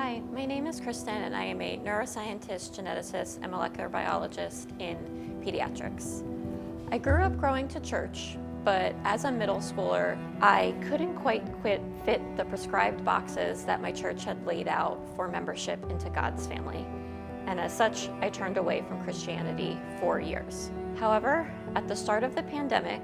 Hi, my name is Kristin and I am a neuroscientist, geneticist, and molecular biologist in pediatrics. I grew up going to church, but as a middle schooler, I couldn't quite fit the prescribed boxes that my church had laid out for membership into God's family. And as such, I turned away from Christianity for years. However, at the start of the pandemic,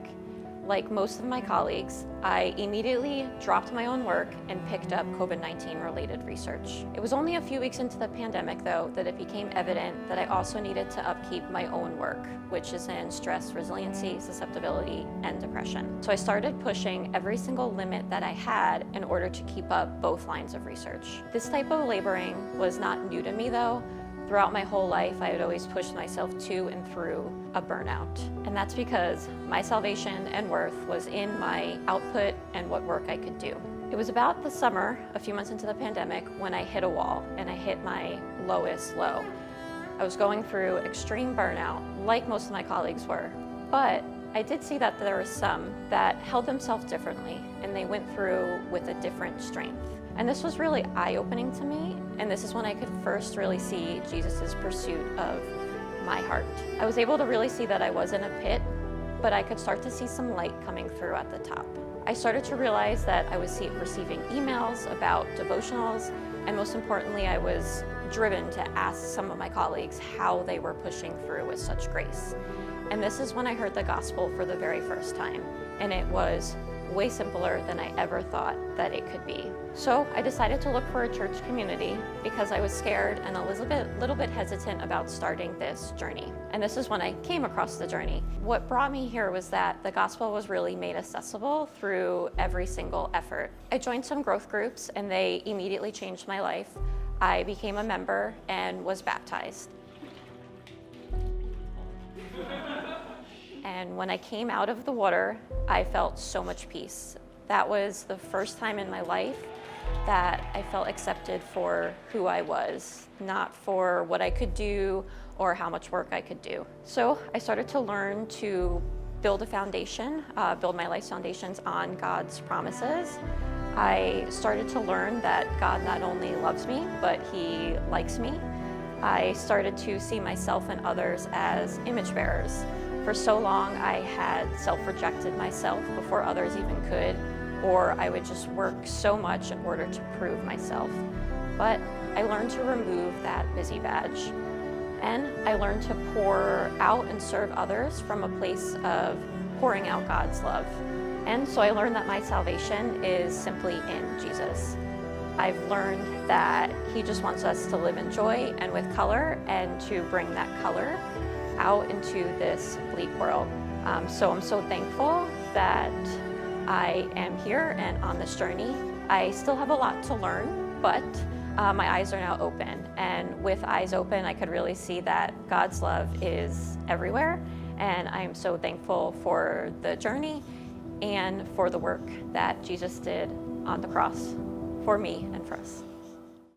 like most of my colleagues, I immediately dropped my own work and picked up COVID-19 related research. It was only a few weeks into the pandemic, though, that it became evident that I also needed to upkeep my own work, which is in stress resiliency, susceptibility, and depression. So I started pushing every single limit that I had in order to keep up both lines of research. This type of laboring was not new to me, though. Throughout my whole life, I had always pushed myself to and through a burnout. And that's because my salvation and worth was in my output and what work I could do. It was about the summer, a few months into the pandemic, when I hit a wall and I hit my lowest low. I was going through extreme burnout, like most of my colleagues were, but I did see that there were some that held themselves differently and they went through with a different strength. And this was really eye-opening to me, and this is when I could first really see Jesus' pursuit of my heart. I was able to really see that I was in a pit, but I could start to see some light coming through at the top. I started to realize that I was receiving emails about devotionals, and most importantly, I was driven to ask some of my colleagues how they were pushing through with such grace. And this is when I heard the gospel for the very first time, and it was way simpler than I ever thought that it could be. So I decided to look for a church community because I was scared and a little bit hesitant about starting this journey. And this is when I came across the journey. What brought me here was that the gospel was really made accessible through every single effort. I joined some growth groups and they immediately changed my life. I became a member and was baptized. And when I came out of the water, I felt so much peace. That was the first time in my life that I felt accepted for who I was, not for what I could do or how much work I could do. So I started to learn to build a foundation, build my life's foundations on God's promises. I started to learn that God not only loves me, but He likes me. I started to see myself and others as image bearers. For so long, I had self-rejected myself before others even could, or I would just work so much in order to prove myself. But I learned to remove that busy badge. And I learned to pour out and serve others from a place of pouring out God's love. And so I learned that my salvation is simply in Jesus. I've learned that He just wants us to live in joy and with color, and to bring that color out into this bleak world. So I'm so thankful that I am here and on this journey. I still have a lot to learn, but my eyes are now open. And with eyes open, I could really see that God's love is everywhere. And I'm so thankful for the journey and for the work that Jesus did on the cross for me and for us.